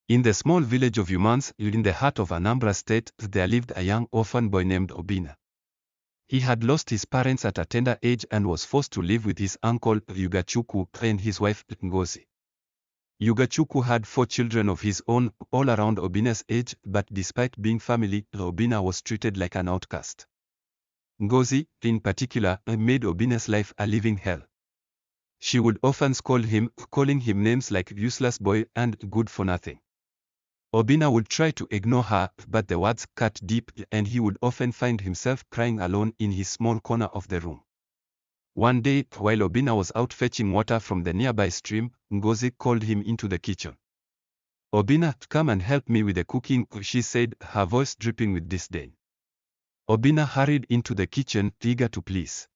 In the small village of Humans, in the heart of Anambra State, there lived a young orphan boy named Obinna. He had lost his parents at a tender age and was forced to live with his uncle Ugachukwu and his wife Ngozi. Ugachukwu had 4 children of his own, all around Obinna's age, but despite being family, Obinna was treated like an outcast. Ngozi, in particular, made Obinna's life a living hell. She would often scold him, calling him names like useless boy and good for nothing. Obinna would try to ignore her, but the words cut deep, and he would often find himself crying alone in his small corner of the room. One day, while Obinna was out fetching water from the nearby stream, Ngozi called him into the kitchen. "Obinna, come and help me with the cooking," she said, her voice dripping with disdain. Obinna hurried into the kitchen, eager to please.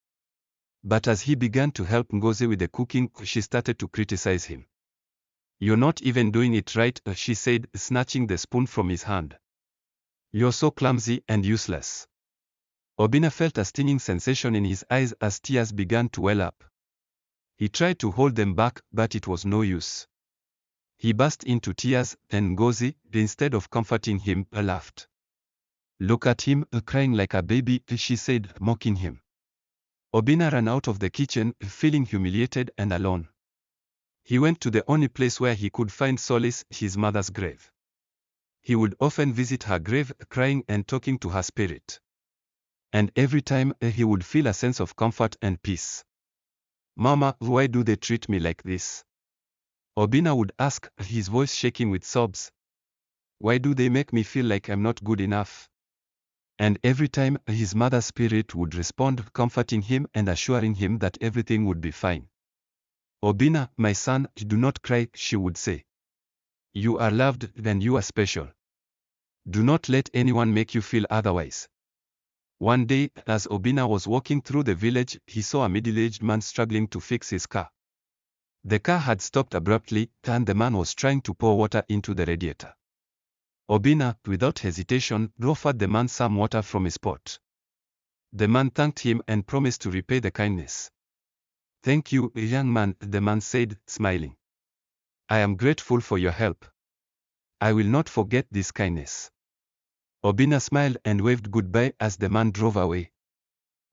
But as he began to help Ngozi with the cooking, she started to criticize him. "You're not even doing it right," she said, snatching the spoon from his hand. "You're so clumsy and useless." Obinna felt a stinging sensation in his eyes as tears began to well up. He tried to hold them back, but it was no use. He burst into tears, and Ngozi, instead of comforting him, laughed. "Look at him, crying like a baby," she said, mocking him. Obinna ran out of the kitchen, feeling humiliated and alone. He went to the only place where he could find solace, his mother's grave. He would often visit her grave, crying and talking to her spirit. And every time, he would feel a sense of comfort and peace. "Mama, why do they treat me like this?" Obinna would ask, his voice shaking with sobs. "Why do they make me feel like I'm not good enough?" And every time, his mother's spirit would respond, comforting him and assuring him that everything would be fine. "Obinna, my son, do not cry," she would say. "You are loved and you are special. Do not let anyone make you feel otherwise." One day, as Obinna was walking through the village, he saw a middle-aged man struggling to fix his car. The car had stopped abruptly, and the man was trying to pour water into the radiator. Obinna, without hesitation, offered the man some water from his pot. The man thanked him and promised to repay the kindness. "Thank you, young man," the man said, smiling. "I am grateful for your help. I will not forget this kindness." Obinna smiled and waved goodbye as the man drove away.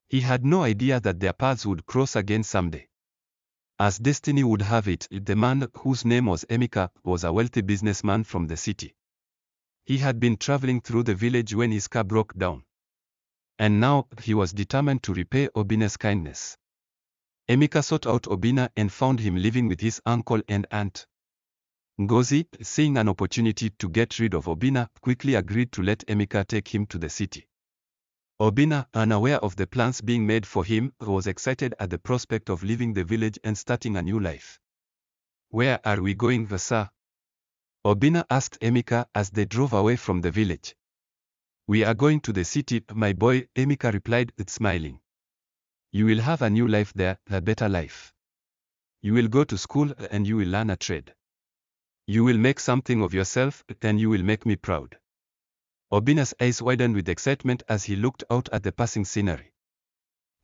He had no idea that their paths would cross again someday. As destiny would have it, the man, whose name was Emeka, was a wealthy businessman from the city. He had been traveling through the village when his car broke down. And now, he was determined to repay Obinna's kindness. Emeka sought out Obinna and found him living with his uncle and aunt. Ngozi, seeing an opportunity to get rid of Obinna, quickly agreed to let Emeka take him to the city. Obinna, unaware of the plans being made for him, was excited at the prospect of leaving the village and starting a new life. "Where are we going, sir?" Obinna asked Emeka as they drove away from the village. "We are going to the city, my boy," Emeka replied, smiling. "You will have a new life there, a better life. You will go to school and you will learn a trade. You will make something of yourself and you will make me proud." Obinna's eyes widened with excitement as he looked out at the passing scenery.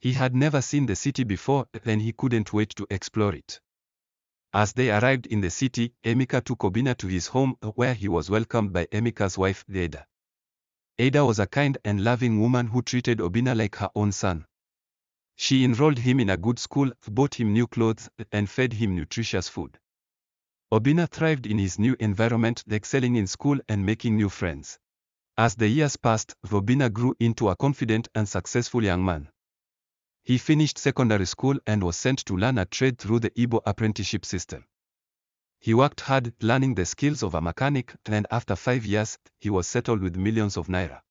He had never seen the city before, and he couldn't wait to explore it. As they arrived in the city, Emeka took Obinna to his home, where he was welcomed by Emeka's wife, Ada. Ada was a kind and loving woman who treated Obinna like her own son. She enrolled him in a good school, bought him new clothes, and fed him nutritious food. Obinna thrived in his new environment, excelling in school and making new friends. As the years passed, Obinna grew into a confident and successful young man. He finished secondary school and was sent to learn a trade through the Igbo apprenticeship system. He worked hard, learning the skills of a mechanic, and after 5 years, he was settled with millions of naira.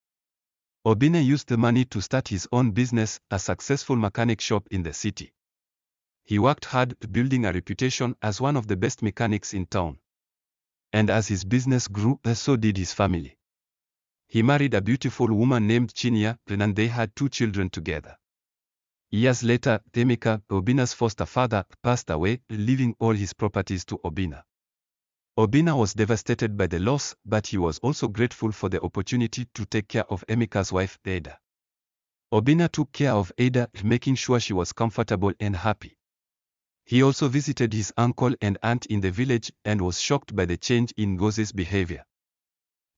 Obinna used the money to start his own business, a successful mechanic shop in the city. He worked hard, building a reputation as one of the best mechanics in town. And as his business grew, so did his family. He married a beautiful woman named Chinya, and they had 2 children together. Years later, Emeka, Obinna's foster father, passed away, leaving all his properties to Obinna. Obinna was devastated by the loss, but he was also grateful for the opportunity to take care of Emeka's wife, Ada. Obinna took care of Ada, making sure she was comfortable and happy. He also visited his uncle and aunt in the village and was shocked by the change in Ngozi's behavior.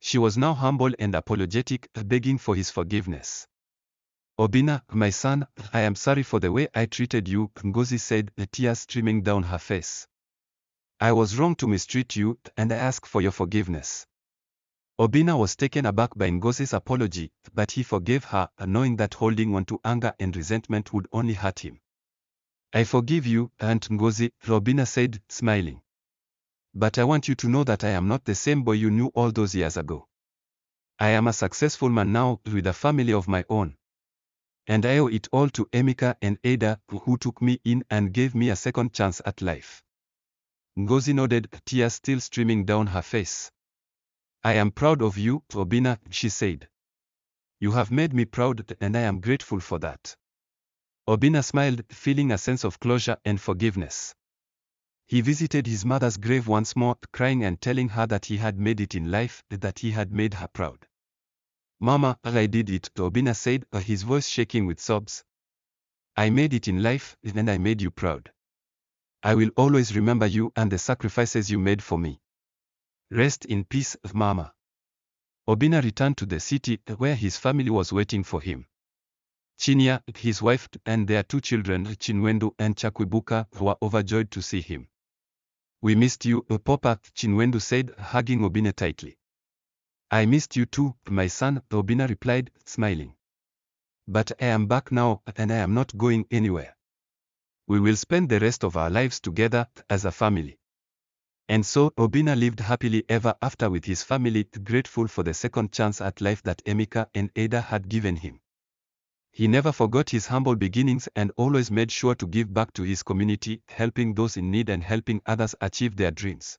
She was now humble and apologetic, begging for his forgiveness. "Obinna, my son, I am sorry for the way I treated you," Ngozi said, the tears streaming down her face. "I was wrong to mistreat you, and I ask for your forgiveness." Obinna was taken aback by Ngozi's apology, but he forgave her, knowing that holding on to anger and resentment would only hurt him. "I forgive you, Aunt Ngozi," Obinna said, smiling. "But I want you to know that I am not the same boy you knew all those years ago. I am a successful man now, with a family of my own. And I owe it all to Emeka and Ada, who took me in and gave me a second chance at life." Ngozi nodded, tears still streaming down her face. "I am proud of you, Obinna," she said. "You have made me proud, and I am grateful for that." Obinna smiled, feeling a sense of closure and forgiveness. He visited his mother's grave once more, crying and telling her that he had made it in life, that he had made her proud. "Mama, I did it," Obinna said, his voice shaking with sobs. "I made it in life, and I made you proud. I will always remember you and the sacrifices you made for me. Rest in peace, Mama." Obinna returned to the city, where his family was waiting for him. Chinya, his wife, and their 2 children, Chinwendu and Chakwibuka, were overjoyed to see him. "We missed you, Papa," Chinwendu said, hugging Obinna tightly. "I missed you too, my son," Obinna replied, smiling. "But I am back now, and I am not going anywhere. We will spend the rest of our lives together, as a family." And so, Obinna lived happily ever after with his family, grateful for the second chance at life that Emeka and Ada had given him. He never forgot his humble beginnings and always made sure to give back to his community, helping those in need and helping others achieve their dreams.